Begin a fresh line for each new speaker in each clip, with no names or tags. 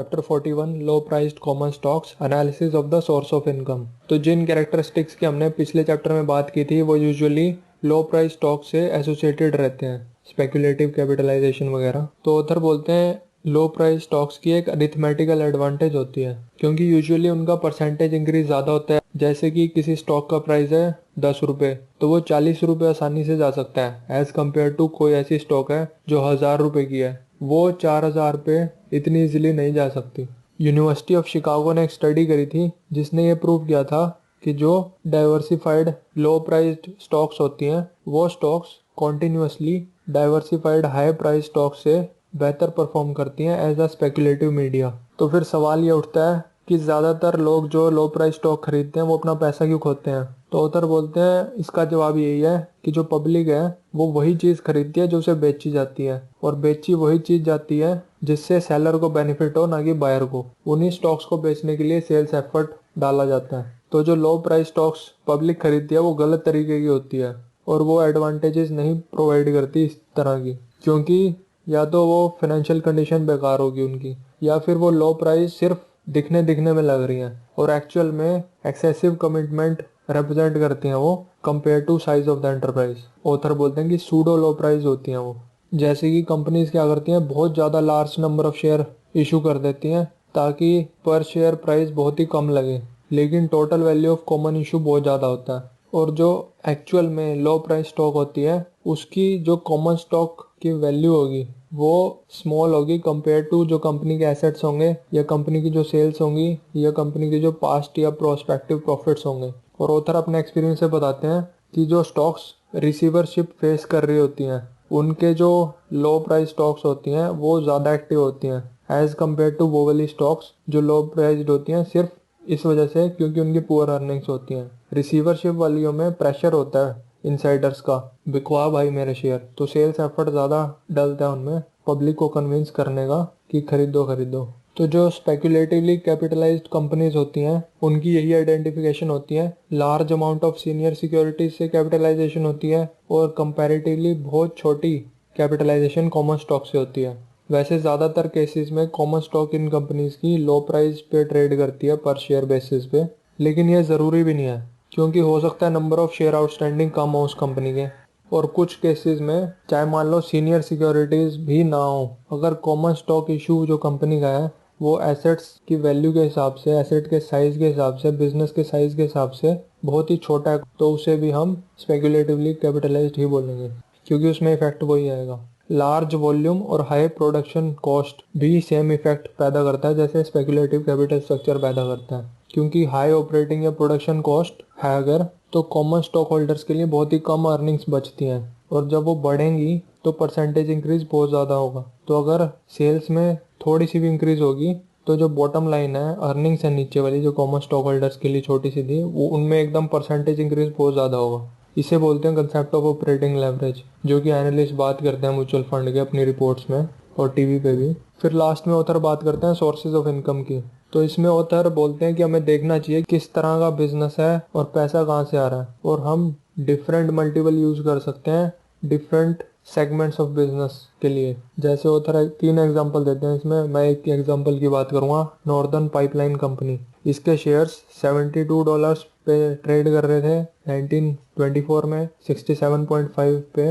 Chapter 41 low priced common stocks analysis of the source of income. तो जिन characteristics की हमने पिछले चैप्टर में बात की थी वो यूजुअली लो प्राइस स्टॉक से एसोसिएटेड रहते हैं, स्पेकुलेटिव कैपिटलाइजेशन वगैरह। तो ऑथर बोलते हैं लो प्राइस स्टॉक्स की एक अरिथमेटिकल एडवांटेज होती है क्योंकि यूजुअली उनका परसेंटेज इंक्रीज ज़्यादा होता है। जैसे कि किसी स्टॉक का प्राइस है 10 रुपये तो वो 40 रुपये आसानी से जा सकता है एज कम्पेयर टू कोई ऐसी स्टॉक है जो 1000 रुपये की है, वो 4000 पे इतनी इजीली नहीं जा सकती। यूनिवर्सिटी ऑफ शिकागो ने एक स्टडी करी थी जिसने ये प्रूव किया था कि जो डाइवर्सिफाइड लो प्राइस्ड स्टॉक्स होती हैं वो stocks continuously diversified high price stock से बेहतर परफॉर्म करती हैं एज अ स्पेकुलेटिव मीडिया। तो फिर सवाल ये उठता है कि ज़्यादातर लोग जो लो प्राइस स्टॉक खरीदते हैं वो अपना पैसा क्यों खोते हैं। तो ऑथर बोलते हैं इसका जवाब यही है कि जो पब्लिक है वो वही चीज़ खरीदती है जो उसे बेची जाती है, और बेची वही चीज़ जाती है जिससे सेलर को बेनिफिट हो, ना कि बायर को। उन्हीं स्टॉक्स को बेचने के लिए सेल्स एफर्ट डाला जाता है। तो जो लो प्राइस स्टॉक्स पब्लिक खरीदती है वो गलत तरीके की होती है और वो एडवांटेजेस नहीं प्रोवाइड करती इस तरह की, क्योंकि या तो वो फाइनेंशियल कंडीशन बेकार होगी उनकी, या फिर वो लो प्राइस सिर्फ दिखने में लग रही हैं और एक्चुअल में एक्सेसिव कमिटमेंट रिप्रेजेंट करती हैं वो compare to size of the enterprise. Author बोलते हैं कि सूडो लो प्राइस होती हैं वो। जैसे कि कंपनीज क्या करती हैं, बहुत ज़्यादा large number of share issue कर देती हैं ताकि पर शेयर प्राइस बहुत ही कम लगे, लेकिन total value of common issue बहुत ज़्यादा होता है। और जो एक्चुअल में लो प्राइस स्टॉक होती है उसकी जो कॉमन स्टॉक की वैल्यू होगी वो स्मॉल होगी कंपेयर टू जो कंपनी के एसेट्स होंगे, या कंपनी की जो सेल्स होंगी, या कंपनी की जो पास्ट या प्रोस्पेक्टिव प्रॉफिट्स होंगे। और ऑथर अपने एक्सपीरियंस से बताते हैं कि जो स्टॉक्स रिसीवरशिप फेस कर रही होती हैं उनके जो लो प्राइस स्टॉक्स होती हैं वो ज़्यादा एक्टिव होती हैं एज कम्पेयर टू वो वाली स्टॉक्स जो लो प्राइस्ड होती हैं सिर्फ इस वजह से क्योंकि उनकी पुअर अर्निंग्स होती हैं। रिसीवरशिप वालियों में प्रेशर होता है इनसाइडर्स का, बिकवा भाई मेरे शेयर, तो सेल्स एफर्ट ज़्यादा डलता है उनमें पब्लिक को कन्विंस करने का कि खरीदो खरीदो। तो जो स्पेकुलेटिवली कैपिटलाइज्ड कंपनीज होती हैं उनकी यही आइडेंटिफिकेशन होती है, large amount of senior securities से कैपिटलाइजेशन होती है और कंपैरेटिवली बहुत छोटी कैपिटलाइजेशन कॉमन स्टॉक से होती है। वैसे ज़्यादातर केसेस में कॉमन स्टॉक इन कंपनीज की लो प्राइस पे ट्रेड करती है पर शेयर बेसिस पे, लेकिन ये ज़रूरी भी नहीं है क्योंकि हो सकता है नंबर ऑफ शेयर आउटस्टैंडिंग कम हो उस कंपनी के, और कुछ केसेस में चाहे मान लो सीनियर सिक्योरिटीज भी ना हो, अगर कॉमन स्टॉक इशू जो कंपनी का है वो एसेट्स की वैल्यू के हिसाब से, एसेट के साइज के हिसाब से, बिजनेस के साइज के हिसाब से बहुत ही छोटा है, तो उसे भी हम स्पेकुलेटिवली कैपिटलाइज्ड ही बोलेंगे क्योंकि उसमें इफेक्ट वही आएगा। लार्ज वॉल्यूम और हाई प्रोडक्शन कॉस्ट भी सेम इफेक्ट पैदा करता है जैसे स्पेकुलेटिव कैपिटल स्ट्रक्चर पैदा करता है, क्योंकि हाई ऑपरेटिंग या प्रोडक्शन कॉस्ट है अगर तो कॉमन स्टॉक होल्डर्स के लिए बहुत ही कम अर्निंग्स बचती हैं, और जब वो बढ़ेंगी तो परसेंटेज इंक्रीज बहुत ज़्यादा होगा। तो अगर सेल्स में थोड़ी सी भी इंक्रीज होगी तो जो बॉटम लाइन है अर्निंग्स है नीचे वाली जो कॉमन स्टॉक होल्डर्स के लिए छोटी सी थी वो उनमें एकदम परसेंटेज इंक्रीज बहुत ज़्यादा होगा। इसे बोलते हैं कंसेप्ट ऑफ ऑपरेटिंग लेवरेज, जो कि एनालिस्ट बात करते हैं म्यूचुअल फंड के अपनी रिपोर्ट्स में और टीवी पे भी। फिर लास्ट में ऑथर बात करते हैं सोर्सेज ऑफ इनकम की। तो इसमें ऑथर बोलते हैं कि हमें देखना चाहिए किस तरह का बिजनेस है और पैसा कहाँ से आ रहा है, और हम डिफरेंट मल्टीपल यूज कर सकते हैं डिफरेंट सेगमेंट्स ऑफ बिजनेस के लिए। जैसे ऑथर 3 एग्जांपल देते हैं इसमें, मैं एक एग्जांपल की बात करूंगा, नॉर्दर्न पाइपलाइन कंपनी। इसके शेयर्स $72 पे ट्रेड कर रहे थे 1924 में, 67.5 पे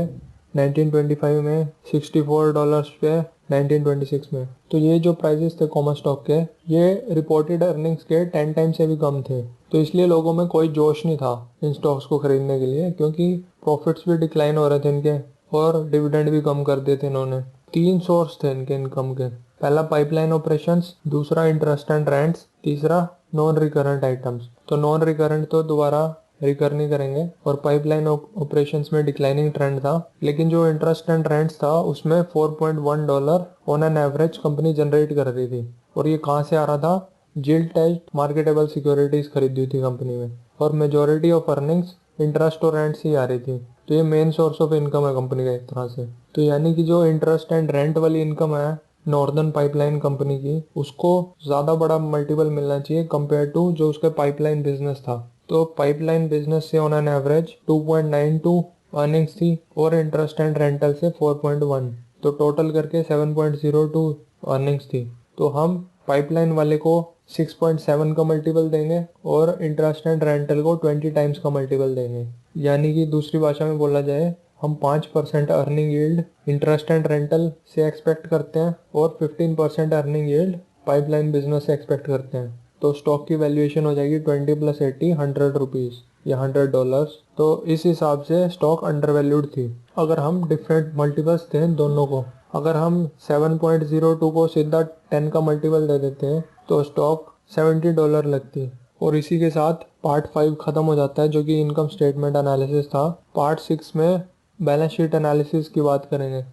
1925 में, $64 पे 1926 में। तो ये जो प्राइसेस थे कॉमन स्टॉक के ये रिपोर्टेड अर्निंग्स के 10 टाइम से भी कम थे, तो इसलिए लोगों में कोई जोश नहीं था इन स्टॉक्स को खरीदने के लिए क्योंकि प्रॉफिट्स भी डिक्लाइन हो रहे थे इनके और डिविडेंड भी कम कर दिए थे इन्होंने। 3 सोर्स थे इनके इनकम के, पहला पाइपलाइन ऑपरेशंस, दूसरा इंटरेस्ट एंड रेंट्स, तीसरा नॉन रिकरेंट आइटम्स। तो नॉन रिकरेंट तो दोबारा रिकर नहीं करेंगे और पाइपलाइन ऑपरेशंस में डिक्लाइनिंग ट्रेंड था, लेकिन जो इंटरेस्ट एंड रेंट्स था उसमें $4.1 on an average company generate कर रही थी। और ये कहाँ से आ रहा था, जिल्ड टेस्ट मार्केटेबल सिक्योरिटीज खरीदी थी कंपनी में, और मेजोरिटी ऑफ अर्निंग्स इंटरेस्ट और रेंट से ही आ रही थी। तो ये मेन सोर्स ऑफ इनकम है कंपनी का एक तरह से। तो यानी कि जो इंटरेस्ट एंड रेंट वाली इनकम है नॉर्दर्न पाइपलाइन कंपनी की, उसको ज़्यादा बड़ा मल्टीपल मिलना चाहिए कंपेयर टू जो उसका पाइपलाइन बिजनेस था। तो पाइपलाइन बिजनेस से ऑन एन एवरेज 2.92 अर्निंग्स थी और इंटरेस्ट एंड रेंटल से 4.1, तो टोटल करके 7.02 अर्निंग्स थी। तो हम पाइपलाइन वाले को 6.7 का मल्टीपल देंगे और इंटरेस्ट एंड रेंटल को 20 टाइम्स का मल्टीपल देंगे। यानी कि दूसरी भाषा में बोला जाए, हम 5% earning yield interest and rental से एक्सपेक्ट करते हैं और 15% अर्निंग यील्ड पाइपलाइन बिजनेस से एक्सपेक्ट करते हैं। तो स्टॉक की वैल्यूएशन हो जाएगी 20 + 80 $100 या $100। तो इस हिसाब से स्टॉक अंडर वैल्यूड थी। अगर हम डिफरेंट मल्टीपल्स दें दोनों को, अगर हम 7.02 को सीधा 10 का मल्टीपल दे देते हैं तो स्टॉक $70 लगती। और इसी के साथ पार्ट 5 खत्म हो जाता है, जो कि इनकम स्टेटमेंट एनालिसिस था। पार्ट 6 में बैलेंस शीट एनालिसिस की बात करेंगे।